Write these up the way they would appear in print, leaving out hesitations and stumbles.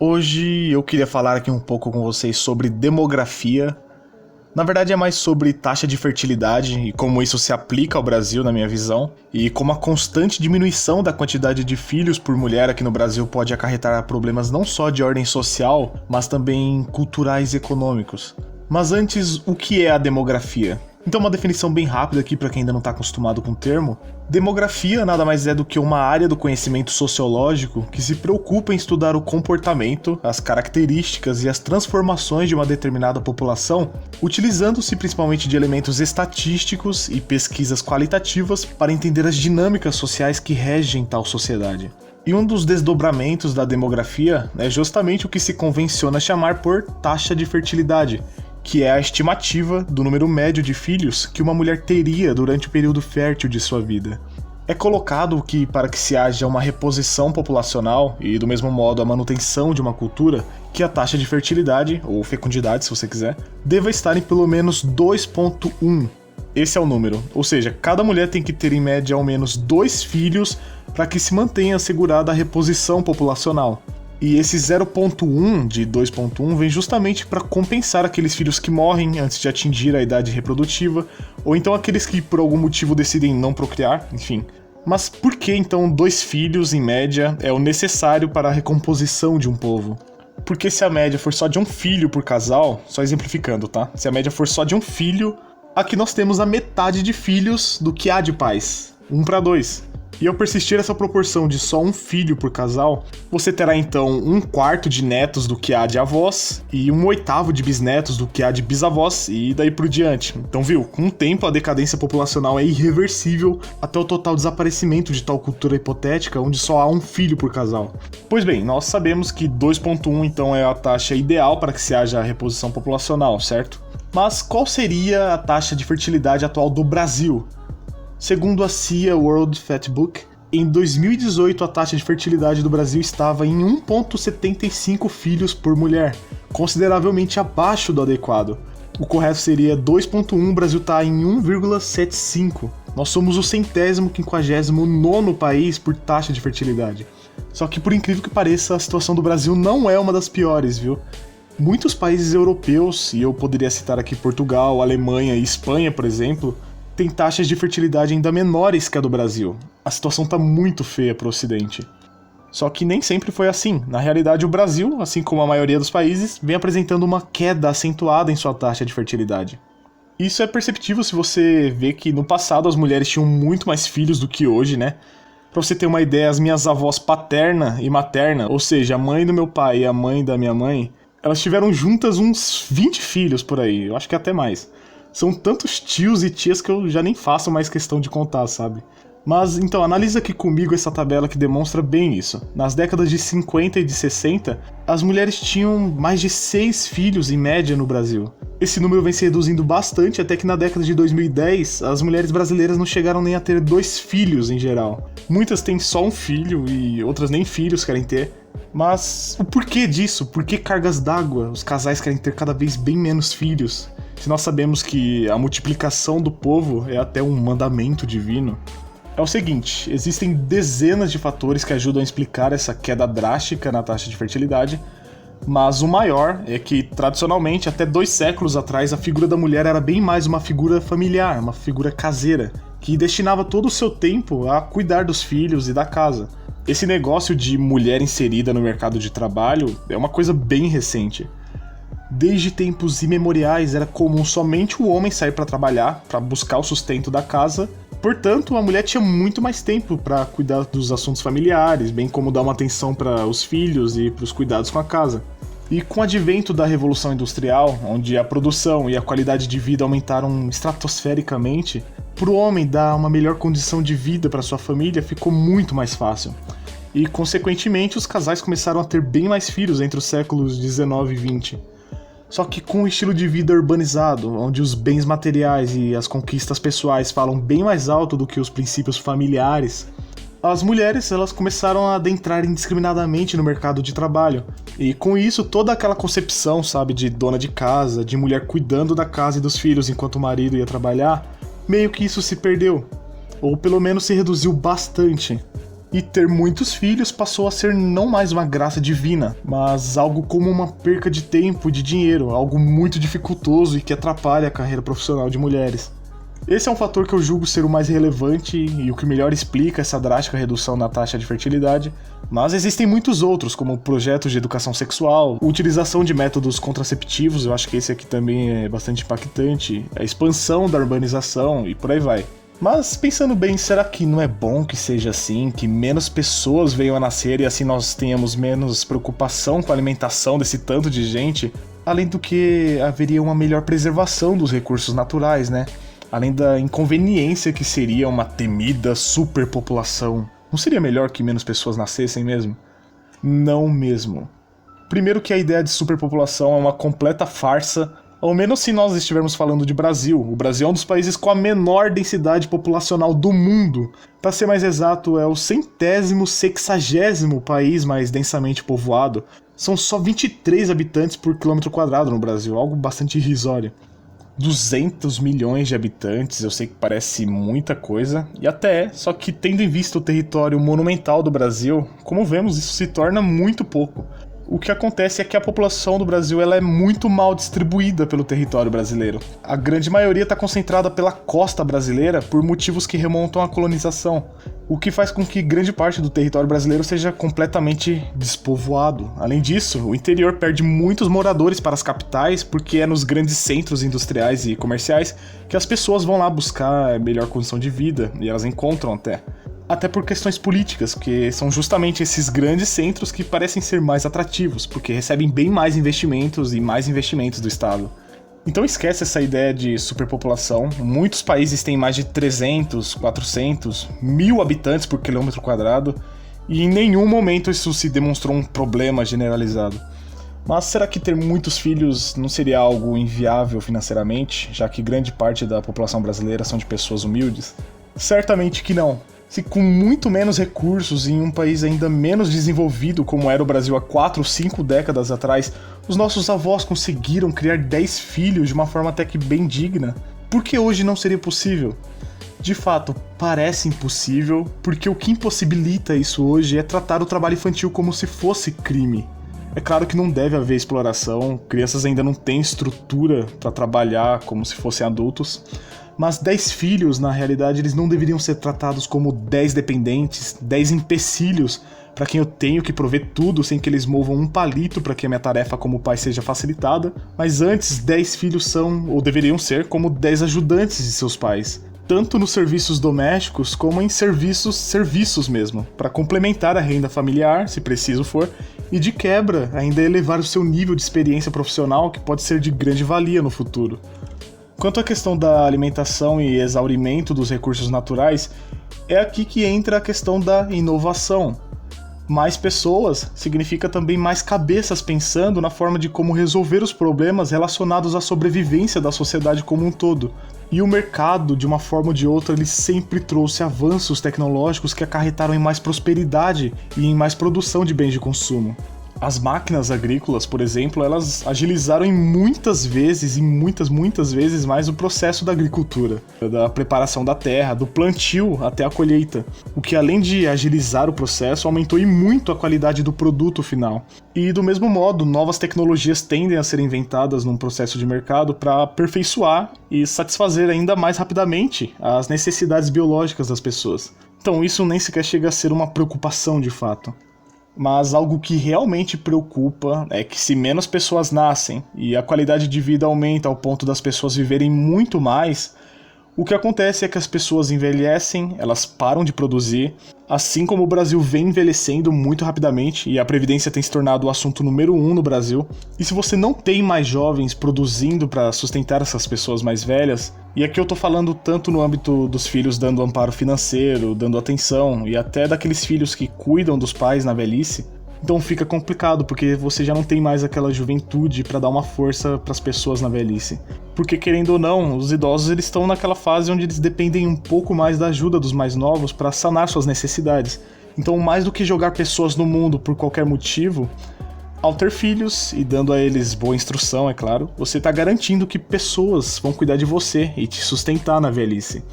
Hoje eu queria falar aqui um pouco com vocês sobre demografia. Na verdade é mais sobre taxa de fertilidade e como isso se aplica ao Brasil, na minha visão, e como a constante diminuição da quantidade de filhos por mulher aqui no Brasil pode acarretar problemas não só de ordem social, mas também culturais e econômicos. Mas antes, o que é a demografia? Então, uma definição bem rápida aqui para quem ainda não está acostumado com o termo. Demografia nada mais é do que uma área do conhecimento sociológico que se preocupa em estudar o comportamento, as características e as transformações de uma determinada população, utilizando-se principalmente de elementos estatísticos e pesquisas qualitativas para entender as dinâmicas sociais que regem tal sociedade. E um dos desdobramentos da demografia é justamente o que se convenciona chamar por taxa de fertilidade, que é a estimativa do número médio de filhos que uma mulher teria durante o período fértil de sua vida. É colocado que, para que se haja uma reposição populacional e, do mesmo modo, a manutenção de uma cultura, que a taxa de fertilidade, ou fecundidade se você quiser, deva estar em pelo menos 2,1. Esse é o número, ou seja, cada mulher tem que ter em média ao menos 2 filhos para que se mantenha assegurada a reposição populacional. E esse 0,1 de 2,1 vem justamente para compensar aqueles filhos que morrem antes de atingir a idade reprodutiva, ou então aqueles que por algum motivo decidem não procriar, enfim. Mas por que então 2 filhos, em média, é o necessário para a recomposição de um povo? Porque se a média for só de um filho por casal, só exemplificando, tá? Se a média for só de um filho, aqui nós temos a metade de filhos do que há de pais, 1 para 2. E ao persistir essa proporção de só um filho por casal, você terá então 1/4 de netos do que há de avós e 1/8 de bisnetos do que há de bisavós e daí por diante. Então viu, com o tempo a decadência populacional é irreversível até o total desaparecimento de tal cultura hipotética onde só há um filho por casal. Pois bem, nós sabemos que 2,1 então é a taxa ideal para que se haja a reposição populacional, certo? Mas qual seria a taxa de fertilidade atual do Brasil? Segundo a CIA World Factbook, em 2018 a taxa de fertilidade do Brasil estava em 1,75 filhos por mulher, consideravelmente abaixo do adequado. O correto seria 2,1, o Brasil está em 1,75. Nós somos o 159º país por taxa de fertilidade. Só que por incrível que pareça, a situação do Brasil não é uma das piores, viu? Muitos países europeus, e eu poderia citar aqui Portugal, Alemanha e Espanha, por exemplo, tem taxas de fertilidade ainda menores que a do Brasil. A situação tá muito feia para o Ocidente. Só que nem sempre foi assim. Na realidade, o Brasil, assim como a maioria dos países, vem apresentando uma queda acentuada em sua taxa de fertilidade. Isso é perceptível se você vê que no passado as mulheres tinham muito mais filhos do que hoje, né? Pra você ter uma ideia, as minhas avós paterna e materna, ou seja, a mãe do meu pai e a mãe da minha mãe, elas tiveram juntas uns 20 filhos por aí, eu acho que até mais. São tantos tios e tias que eu já nem faço mais questão de contar, sabe? Mas, então, analisa aqui comigo essa tabela que demonstra bem isso. Nas décadas de 50 e de 60, as mulheres tinham mais de 6 filhos em média no Brasil. Esse número vem se reduzindo bastante até que na década de 2010, as mulheres brasileiras não chegaram nem a ter 2 filhos em geral. Muitas têm só um filho e outras nem filhos querem ter. Mas o porquê disso? Por que cargas d'água? Os casais querem ter cada vez bem menos filhos? Se nós sabemos que a multiplicação do povo é até um mandamento divino. É o seguinte, existem dezenas de fatores que ajudam a explicar essa queda drástica na taxa de fertilidade, mas o maior é que, tradicionalmente, até 2 séculos atrás, a figura da mulher era bem mais uma figura familiar, uma figura caseira, que destinava todo o seu tempo a cuidar dos filhos e da casa. Esse negócio de mulher inserida no mercado de trabalho é uma coisa bem recente. Desde tempos imemoriais era comum somente o homem sair para trabalhar, para buscar o sustento da casa. Portanto, a mulher tinha muito mais tempo para cuidar dos assuntos familiares, bem como dar uma atenção para os filhos e para os cuidados com a casa. E com o advento da Revolução Industrial, onde a produção e a qualidade de vida aumentaram estratosfericamente, para o homem dar uma melhor condição de vida para sua família ficou muito mais fácil. E, consequentemente, os casais começaram a ter bem mais filhos entre os séculos 19 e 20. Só que com um estilo de vida urbanizado, onde os bens materiais e as conquistas pessoais falam bem mais alto do que os princípios familiares, as mulheres elas começaram a adentrar indiscriminadamente no mercado de trabalho. E com isso, toda aquela concepção, sabe, de dona de casa, de mulher cuidando da casa e dos filhos enquanto o marido ia trabalhar, meio que isso se perdeu. Ou pelo menos se reduziu bastante. E ter muitos filhos passou a ser não mais uma graça divina, mas algo como uma perca de tempo e de dinheiro, algo muito dificultoso e que atrapalha a carreira profissional de mulheres. Esse é um fator que eu julgo ser o mais relevante e o que melhor explica essa drástica redução na taxa de fertilidade, mas existem muitos outros, como projetos de educação sexual, utilização de métodos contraceptivos, eu acho que esse aqui também é bastante impactante, a expansão da urbanização e por aí vai. Mas pensando bem, será que não é bom que seja assim, que menos pessoas venham a nascer e assim nós tenhamos menos preocupação com a alimentação desse tanto de gente? Além do que haveria uma melhor preservação dos recursos naturais, né? Além da inconveniência que seria uma temida superpopulação. Não seria melhor que menos pessoas nascessem mesmo? Não mesmo. Primeiro que a ideia de superpopulação é uma completa farsa, ao menos se nós estivermos falando de Brasil. O Brasil é um dos países com a menor densidade populacional do mundo. Para ser mais exato, é o 160º país mais densamente povoado. São só 23 habitantes por quilômetro quadrado no Brasil, algo bastante irrisório. 200 milhões de habitantes, eu sei que parece muita coisa, e até é, só que tendo em vista o território monumental do Brasil, como vemos, isso se torna muito pouco. O que acontece é que a população do Brasil ela é muito mal distribuída pelo território brasileiro. A grande maioria está concentrada pela costa brasileira por motivos que remontam à colonização, o que faz com que grande parte do território brasileiro seja completamente despovoado. Além disso, o interior perde muitos moradores para as capitais, porque é nos grandes centros industriais e comerciais que as pessoas vão lá buscar melhor condição de vida, e elas encontram até por questões políticas, porque são justamente esses grandes centros que parecem ser mais atrativos, porque recebem bem mais investimentos e mais investimentos do Estado. Então esquece essa ideia de superpopulação. Muitos países têm mais de 300, 400, 1000 habitantes por quilômetro quadrado, e em nenhum momento isso se demonstrou um problema generalizado. Mas será que ter muitos filhos não seria algo inviável financeiramente, já que grande parte da população brasileira são de pessoas humildes? Certamente que não. Se com muito menos recursos em um país ainda menos desenvolvido como era o Brasil há 4 ou 5 décadas atrás, os nossos avós conseguiram criar 10 filhos de uma forma até que bem digna, por que hoje não seria possível? De fato, parece impossível, porque o que impossibilita isso hoje é tratar o trabalho infantil como se fosse crime. É claro que não deve haver exploração, crianças ainda não têm estrutura para trabalhar como se fossem adultos, mas 10 filhos, na realidade, eles não deveriam ser tratados como 10 dependentes, 10 empecilhos para quem eu tenho que prover tudo sem que eles movam um palito para que a minha tarefa como pai seja facilitada, mas antes 10 filhos são, ou deveriam ser, como 10 ajudantes de seus pais, tanto nos serviços domésticos como em serviços mesmo, para complementar a renda familiar, se preciso for, e de quebra, ainda elevar o seu nível de experiência profissional que pode ser de grande valia no futuro. Quanto à questão da alimentação e exaurimento dos recursos naturais, é aqui que entra a questão da inovação. Mais pessoas significa também mais cabeças pensando na forma de como resolver os problemas relacionados à sobrevivência da sociedade como um todo. E o mercado, de uma forma ou de outra, ele sempre trouxe avanços tecnológicos que acarretaram em mais prosperidade e em mais produção de bens de consumo. As máquinas agrícolas, por exemplo, elas agilizaram em muitas vezes mais o processo da agricultura, da preparação da terra, do plantio até a colheita, o que além de agilizar o processo, aumentou em muito a qualidade do produto final. E do mesmo modo, novas tecnologias tendem a ser inventadas num processo de mercado para aperfeiçoar e satisfazer ainda mais rapidamente as necessidades biológicas das pessoas. Então isso nem sequer chega a ser uma preocupação de fato. Mas algo que realmente preocupa é que se menos pessoas nascem e a qualidade de vida aumenta ao ponto das pessoas viverem muito mais, o que acontece é que as pessoas envelhecem, elas param de produzir, assim como o Brasil vem envelhecendo muito rapidamente e a previdência tem se tornado o assunto número 1 no Brasil. E se você não tem mais jovens produzindo para sustentar essas pessoas mais velhas, e aqui eu tô falando tanto no âmbito dos filhos dando amparo financeiro, dando atenção, e até daqueles filhos que cuidam dos pais na velhice, então fica complicado, porque você já não tem mais aquela juventude para dar uma força para as pessoas na velhice. Porque querendo ou não, os idosos eles estão naquela fase onde eles dependem um pouco mais da ajuda dos mais novos para sanar suas necessidades. Então, mais do que jogar pessoas no mundo por qualquer motivo, ao ter filhos e dando a eles boa instrução, é claro, você está garantindo que pessoas vão cuidar de você e te sustentar na velhice.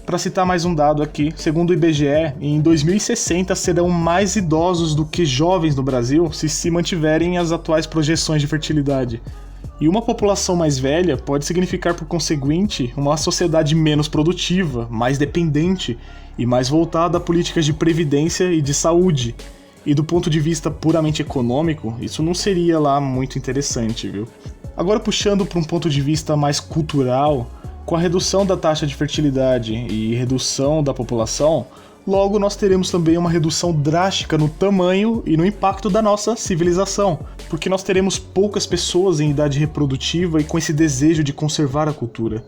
Para citar mais um dado aqui, segundo o IBGE, em 2060 serão mais idosos do que jovens no Brasil se mantiverem as atuais projeções de fertilidade. E uma população mais velha pode significar, por conseguinte, uma sociedade menos produtiva, mais dependente e mais voltada a políticas de previdência e de saúde. E do ponto de vista puramente econômico, isso não seria lá muito interessante, viu? Agora, puxando para um ponto de vista mais cultural, com a redução da taxa de fertilidade e redução da população, logo nós teremos também uma redução drástica no tamanho e no impacto da nossa civilização, porque nós teremos poucas pessoas em idade reprodutiva e com esse desejo de conservar a cultura.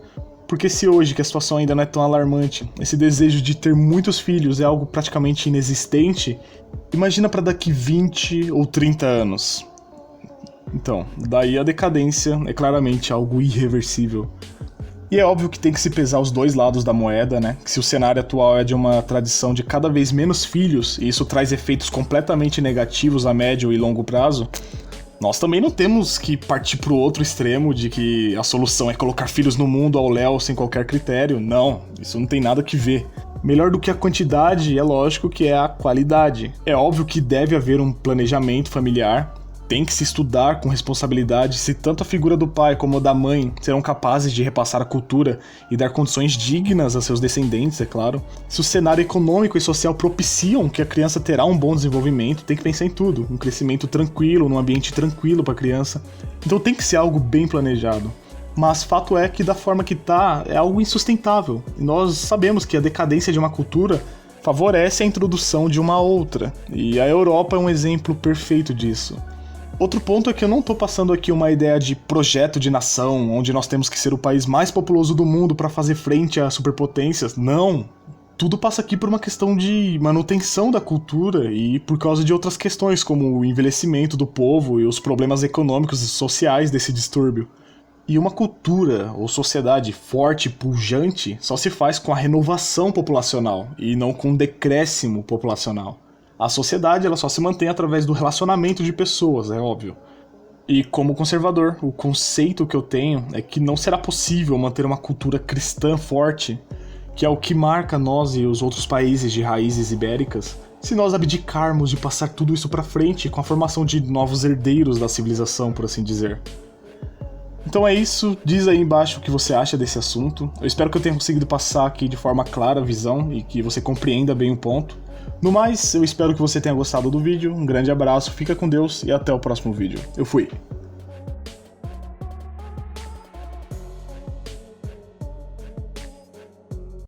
Porque se hoje, que a situação ainda não é tão alarmante, esse desejo de ter muitos filhos é algo praticamente inexistente, imagina para daqui 20 ou 30 anos. Então, daí a decadência é claramente algo irreversível. E é óbvio que tem que se pesar os dois lados da moeda, né? Que se o cenário atual é de uma tradição de cada vez menos filhos, e isso traz efeitos completamente negativos a médio e longo prazo, nós também não temos que partir pro outro extremo de que a solução é colocar filhos no mundo ao léu sem qualquer critério. Não, isso não tem nada que ver. Melhor do que a quantidade, é lógico que é a qualidade. É óbvio que deve haver um planejamento familiar, tem que se estudar com responsabilidade se tanto a figura do pai como a da mãe serão capazes de repassar a cultura e dar condições dignas a seus descendentes, é claro. Se o cenário econômico e social propiciam que a criança terá um bom desenvolvimento, tem que pensar em tudo. Um crescimento tranquilo, num ambiente tranquilo para a criança. Então tem que ser algo bem planejado. Mas fato é que da forma que tá, é algo insustentável. E nós sabemos que a decadência de uma cultura favorece a introdução de uma outra. E a Europa é um exemplo perfeito disso. Outro ponto é que eu não tô passando aqui uma ideia de projeto de nação, onde nós temos que ser o país mais populoso do mundo para fazer frente a superpotências. Não! Tudo passa aqui por uma questão de manutenção da cultura e por causa de outras questões, como o envelhecimento do povo e os problemas econômicos e sociais desse distúrbio. E uma cultura ou sociedade forte e pujante só se faz com a renovação populacional e não com o decréscimo populacional. A sociedade ela só se mantém através do relacionamento de pessoas, é óbvio. E como conservador, o conceito que eu tenho é que não será possível manter uma cultura cristã forte, que é o que marca nós e os outros países de raízes ibéricas, se nós abdicarmos de passar tudo isso para frente com a formação de novos herdeiros da civilização, por assim dizer. Então é isso, diz aí embaixo o que você acha desse assunto. Eu espero que eu tenha conseguido passar aqui de forma clara a visão e que você compreenda bem o ponto. No mais, eu espero que você tenha gostado do vídeo, um grande abraço, fica com Deus e até o próximo vídeo. Eu fui!